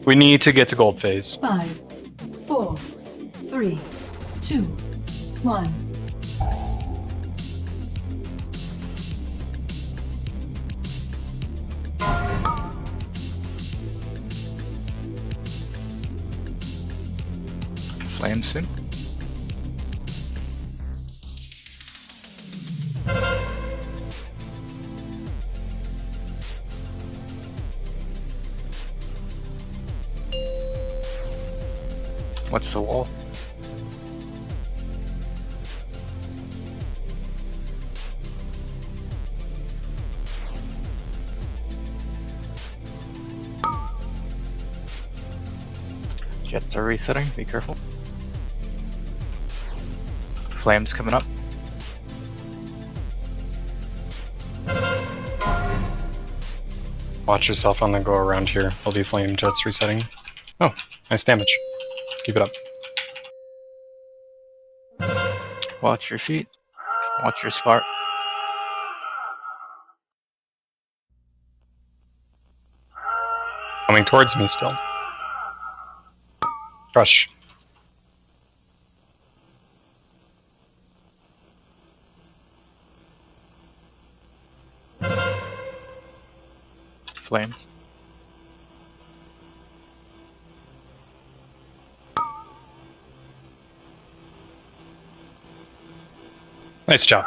We need to get to gold phase. 5, 4, 3, 2, 1. Flame soon. What's the wall? Jets are resetting, be careful. Flames coming up. Watch yourself on the go around here. There'll be flame jets resetting. Oh, nice damage. Keep it up. Watch your feet. Watch your spark. Coming towards me still. Crush. Flames. Nice job.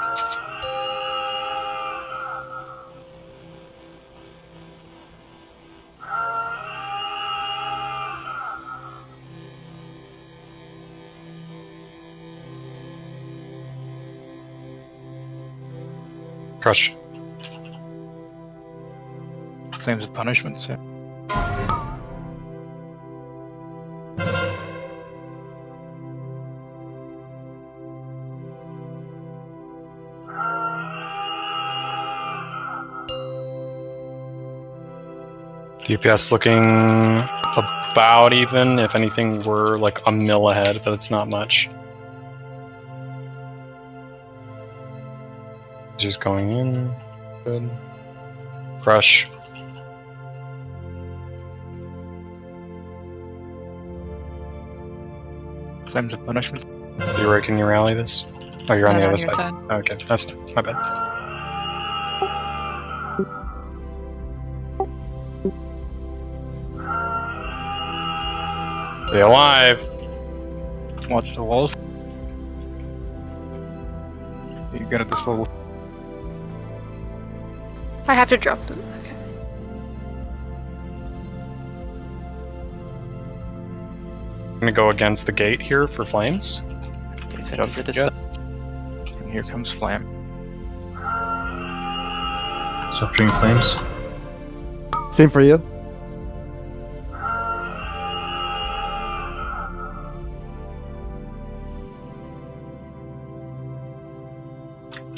Crush. Flames of punishment, so. DPS looking about even. If anything, we're like a mil ahead, but it's not much. Just going in. Good. Crush. Flames of punishment. Leroy, can you rally this? Oh, you're on the I'm other on side. your side. Okay, that's fine. My bad. Stay alive. Watch the walls. You're gonna dispel. I have to drop them. Okay. I'm gonna go against the gate here for flames. He said Jump he's for a dispel. And here comes flame. Subduing flames. Same for you.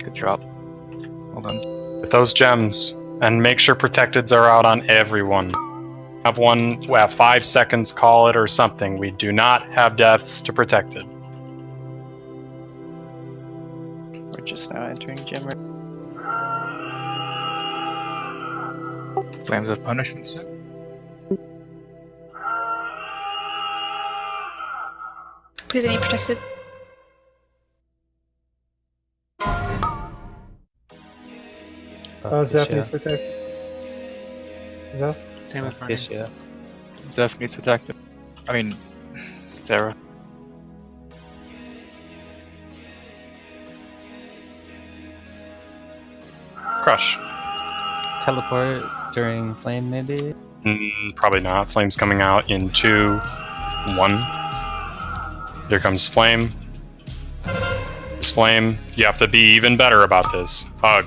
Good drop. Well done. Get those gems and make sure protecteds are out on everyone. Have one, 5 seconds, call it or something. We do not have deaths to protected. We're just now entering gym. Flames of punishment, so. Please, any protected. Zeph needs protect. Zeph? Same with Yes, yeah. Zeph needs protected. I mean, Sarah. Crush. Teleport during flame, maybe? Probably not. Flame's coming out in 2, 1. Here comes flame. This flame. You have to be even better about this. Hug.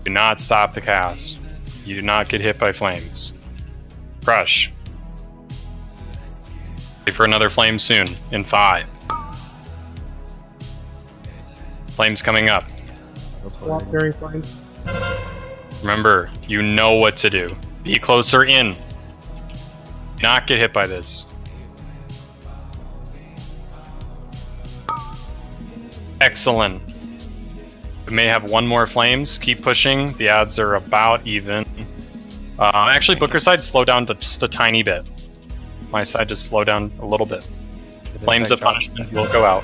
Do not stop the cast. You do not get hit by flames. Crush. Wait for another flame soon. In 5. Flames coming up. Walk during flames. Remember, you know what to do. Be closer in. Do not get hit by this. Excellent. We may have one more flames. Keep pushing. The odds are about even. Actually, Booker's side slow down to just a tiny bit. My side just slow down a little bit. Flames of punishment will go out.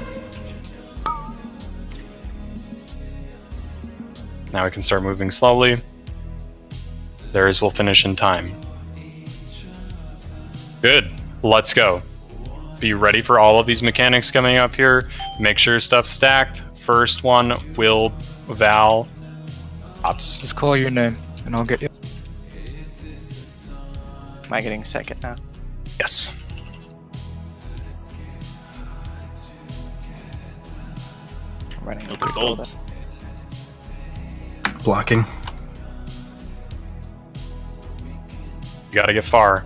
Now we can start moving slowly. Theirs will finish in time. Good. Let's go. Be ready for all of these mechanics coming up here. Make sure your stuff's stacked. First one will Val Ops. Just call your name, and I'll get you. Am I getting second now? Yes. I'm running Look a at golds. Blocking. You gotta get far.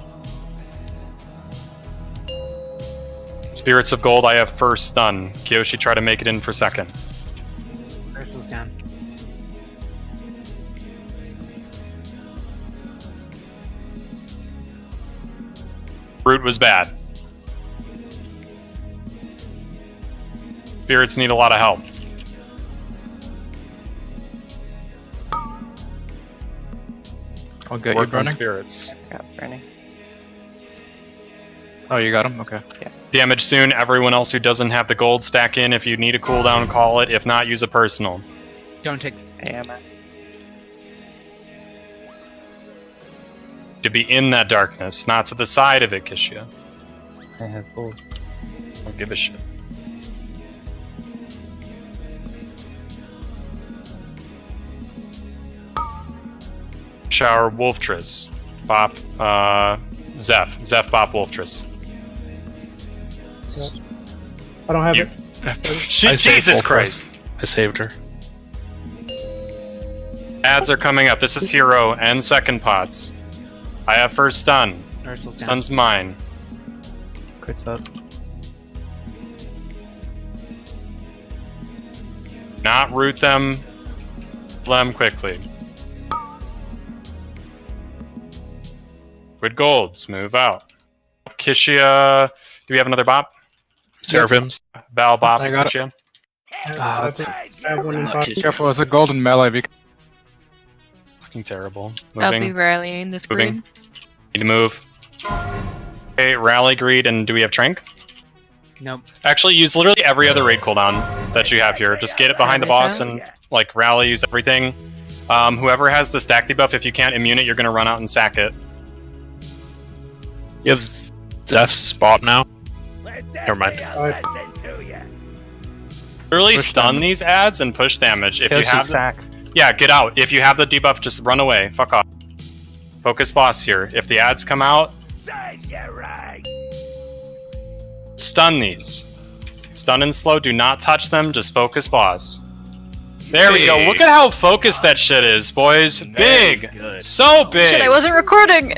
Spirits of Gold, I have first stun. Kiyoshi, try to make it in for second. Ursul's down. Brute was bad. Spirits need a lot of help. I'll get Work you, on Brennan. spirits. I got Bernie. Oh, you got him? Okay. Damage soon. Everyone else who doesn't have the gold, stack in. If you need a cooldown, call it. If not, use a personal. Don't take. AMA. To be in that darkness, not to the side of it, Kishia. I have gold. Don't give a shit. Shower Wolftris. Bop, Zeph. Zeph Bop Wolftris. I don't have You- it. Jesus Christ. I saved her. Ads are coming up. This is hero and second pots. I have first stun. Ursul's down. Stun's mine. Quits up. Not root them. Them quickly. Good golds. Move out. Kishia. Do we have another bop? Seraphims. Val bop. I got it. Kishia. I think I have one in Not top. Kishia. Careful, it's a golden melee. Fucking terrible. I'll be Moving. rallying this Moving. grid. Need to move. Okay, rally greed, and do we have Trank? Nope. Actually, use literally every other raid cooldown that you have here. Just get it behind the boss and like rally, use everything. Whoever has the stack debuff, if you can't immune it, you're gonna run out and sack it. You have Zeph's spot now. Never mind. Literally Push stun damage. these ads and push damage. If you Kiyoshi have the, sack. yeah, get out. If you have the debuff, just run away. Fuck off. Focus boss here. If the ads come out, stun these. Stun and slow. Do not touch them. Just focus boss. There we go. Look at how focused that shit is, boys. Big. good. So big. Shit, I wasn't recording!